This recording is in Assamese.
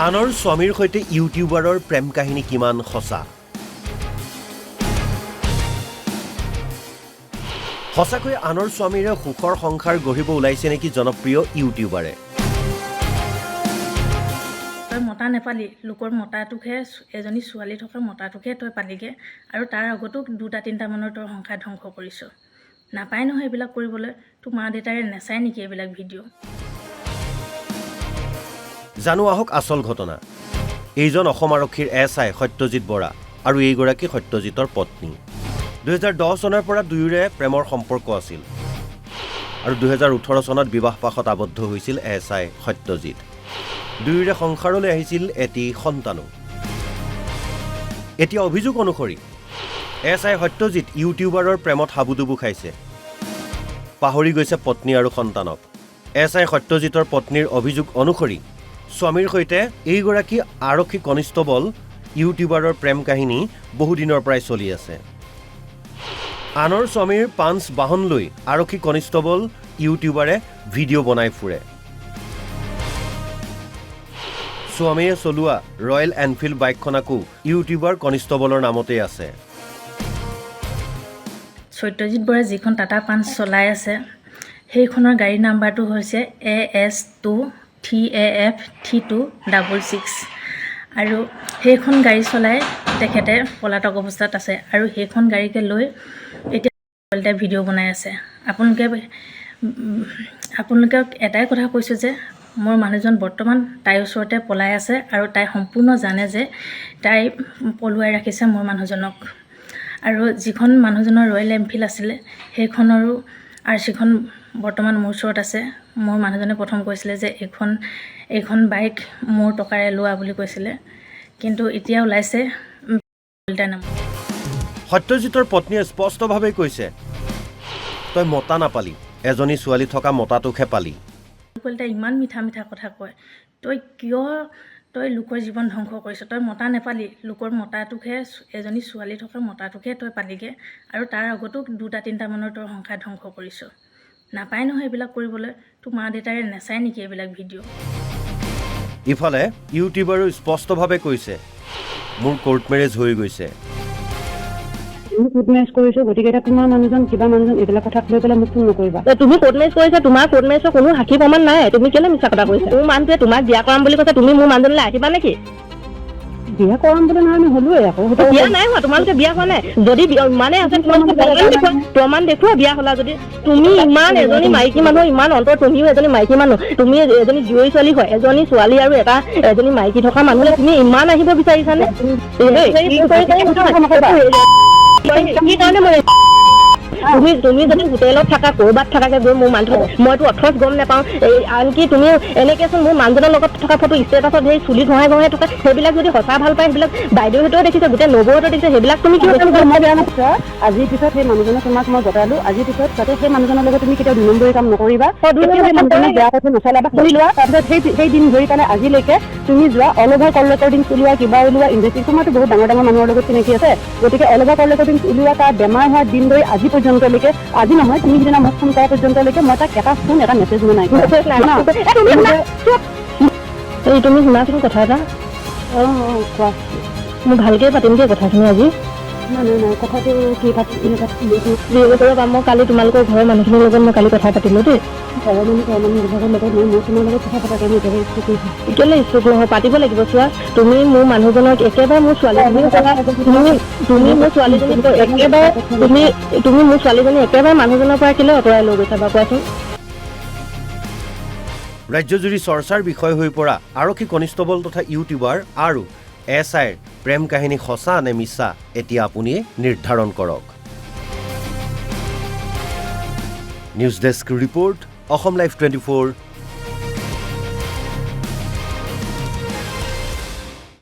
আনৰ স্বামীৰ সৈতে ইউটিউবাৰৰ প্ৰেম কাহিনী কিমান সঁচা? সঁচাকৈ আনৰ স্বামীৰে সুখৰ সংসাৰ গঢ়িব ওলাইছে নেকি জনপ্ৰিয় ইউটিউবাৰে? তই মতা নেপালি, লোকৰ মতাটোকহে এজনী ছোৱালী থকা মতাটোকহে তই পালিগৈ আৰু তাৰ আগতো 2-3টা মানৰ তই সংসাৰ ধ্বংস কৰিছ। নাপায় নহয় এইবিলাক কৰিবলৈ। তোৰ মা দেউতাৰে নেচায় নেকি এইবিলাক ভিডিঅ'? জানো আহক আচল ঘটনা। এইজন অসম আৰক্ষীৰ SI সত্যজিৎ বৰা আৰু এইগৰাকী সত্যজিতৰ পত্নী। 2010 চনৰ পৰা দুয়োৰে প্ৰেমৰ সম্পৰ্ক আছিল আৰু 2018 চনত বিবাহপাশত আবদ্ধ হৈছিল SI সত্যজিৎ। দুয়োৰে সংসাৰলৈ আহিছিল এটি সন্তানো। এতিয়া অভিযোগ অনুসৰি SI সত্যজিৎ ইউটিউবাৰৰ প্ৰেমত হাবুডুবু খাইছে, পাহৰি গৈছে পত্নী আৰু সন্তানক। SI সত্যজিতৰ পত্নীৰ অভিযোগ অনুসৰি স্বামীৰ সৈতে এইগৰাকী আৰক্ষী কনিষ্টবল ইউটিউবাৰৰ প্ৰেম কাহিনী বহুদিনৰ পৰাই চলি আছে। আনৰ স্বামীৰ পাঞ্চ বাহন লৈ আৰক্ষী কনিষ্টবল ইউটিউবাৰে ভিডিঅ' বনাই ফুৰে। স্বামীয়ে চলোৱা ৰয়েল এনফিল্ড বাইকখনকো ইউটিউবাৰ কনিষ্টবলৰ নামতেই আছে। সত্যজিৎ বৰাই যিখন টাটা পাঞ্চ চলাই আছে সেইখনৰ গাড়ীৰ নাম্বাৰটো হৈছে AS2 3AF 3266 আৰু সেইখন গাড়ী চলাই তেখেতে পলাতক অৱস্থাত আছে আৰু সেইখন গাড়ীকে লৈ এতিয়া ভিডিঅ' বনাই আছে। আপোনালোকে এটাই কথা কৈছোঁ যে মোৰ মানুহজন বৰ্তমান তাইৰ ওচৰতে পলাই আছে আৰু তাই সম্পূৰ্ণ জানে যে তাই পলুৱাই ৰাখিছে মোৰ মানুহজনক। আৰু যিখন মানুহজনৰ ৰয়েল এনফিল্ড আছিলে সেইখনৰো RC খন বৰ্তমান মোৰ ওচৰত আছে। মোৰ মানুহজনে প্ৰথম কৈছিলে যে এইখন বাইক মোৰ টকাৰে লোৱা বুলি কৈছিলে, কিন্তু এতিয়া ওলাইছে নাম। সত্যজিতৰ পত্নীয়ে স্পষ্টভাৱে কৈছে, তই মতা নাপালি, এজনী ছোৱালী থকা মতাটোকহে পালি। ইমান মিঠা মিঠা কথা কয়, তই লোকৰ জীৱন ধ্বংস কৰিছ। তই মতা নেপালি, লোকৰ মতাটোকহে এজনী ছোৱালী থকা মতাটোকহে তই পালিগৈ আৰু তাৰ আগতো 2-3টা মানৰ তই সংসাৰ ধ্বংস কৰিছ। নাপায় নহয় এইবিলাক কৰিবলৈ। তোৰ মা দেউতাৰে নেচায় নেকি এইবিলাক ভিডিঅ'? ইফালে ইউটিউবাৰো স্পষ্টভাৱে কৈছে, মোৰ কোৰ্ট মেৰেজ হৈ গৈছে। তুমি কোৰ্ট মেৰেজ কৰিছো, গতিকে এতিয়া তোমাৰ মানুহজন কিবা মানুহজন এইবিলাক কথা লৈ পেলাই মোক ফোন নকৰিবা। তুমি কোৰ্ট মেৰেজ কৰিছা, তোমাৰ কোৰ্ট মেৰেজৰ কোনো সাক্ষী প্ৰমাণ নাই। তুমি কেলে মিছা কথা কৈছা? মোৰ মানুহটোৱে তোমাক বিয়া কৰাম বুলি কৈছে, তুমি মোৰ মানুহজনলৈ আহিবা নেকি? বিয়া কৰাম বুলি নহয়, আমি হলোৱে আকৌ। বিয়া নাই হোৱা, তোমালোকে বিয়া হোৱা নাই। যদি মানে আছে তোমালোকে প্ৰমাণ দেখুওৱা বিয়া হলা যদি। তুমি ইমান এজনী মাইকী মানুহ, ইমান অন্তৰ, তুমিও এজনী মাইকী মানুহ, তুমি এজনী জীয়ৰী ছোৱালী হয়, এজনী ছোৱালী আৰু এজনী মাইকী থকা মানুহে তুমি ইমান আহিব বিচাৰিছানে? কি কাৰণে তুমি যদি হোটেলত থাকা, ক'ৰবাত থাকাকে গৈ মোৰ মানুহ, মইতো অথচ গম নাপাওঁ। আনকি তুমি এনেকেচোন মোৰ মানুহজনৰ লগত থকা ফটো ষ্টেটাছত সেই চুলি ঘঁহাই ঘঁহাই থকা, সেইবিলাক যদি সঁচা ভাল পায় সেইবিলাক বাইদেউহঁতেও দেখিছে, গোটেই নবৌহঁতেও দেখিছে, সেইবিলাক তুমি কি বেয়া নাছিলা? আজিৰ পিছত সেই মানুহজনে তোমাক মই বতালো, আজিৰ পিছত যাতে সেই মানুহজনৰ লগত তুমি কেতিয়াও 2 নম্বৰী কাম নকৰিবা। মানুহজনক বেয়া কথা নচলাবা, কৰি লোৱা। তাৰপিছত সেই দিন ধৰি পেলাই আজিলৈকে তুমি যোৱা অল অভাৰ কল ৰেকৰ্ডিং উলিওৱা, কিবা উলিওৱা, ইনভেষ্টিং, তোমাৰতো বহুত ডাঙৰ ডাঙৰ মানুহৰ লগত চিনাকি আছে। গতিকে অল অভাৰ কল ৰেকৰ্ডিং উলিওৱা, তাৰ বেমাৰ হোৱাৰ দিন ধৰি আজি পৰ্যন্তলৈকে, আজি নহয় তুমি সিদিনা মোক ফোন কৰা পৰ্যন্তলৈকে মই তাক এটা ফোন, এটা মেছেজ নাই। তুমি শুনাচোন কথা এটা। কোৱা। মোক ভালকৈ পাতিম দেই কথাখিনি আজি। নাই কথাটো কি পাতিম? মই কালি তোমালোকৰ ঘৰৰ মানুহখিনিৰ লগত মই কালি কথা পাতিলোঁ দেই। ঘৰৰ মানুহ বিভাগৰ লগত মই তোমাৰ লগত কথা পতাকে মই কেলৈ ইচ্ছুক নহয়, পাতিব লাগিব। চোৱা, তুমি মোৰ মানুহজনক একেবাৰে মোৰ ছোৱালীজনীক তুমি মোৰ ছোৱালীজনীক একেবাৰে তুমি মোৰ ছোৱালীজনী একেবাৰে মানুহজনৰ পৰা কেলৈ আঁতৰাই লৈ গৈছা বা কোৱাচোন? ৰাজ্যজুৰি চৰ্চাৰ বিষয় হৈ পৰা আৰক্ষী কনিষ্টবল তথা ইউটিউবাৰ আৰু SIৰ প্ৰেম কাহিনী সঁচা নে মিছা এতিয়া আপুনিয়ে নিৰ্ধাৰণ কৰক। News desk report, Assam live 24।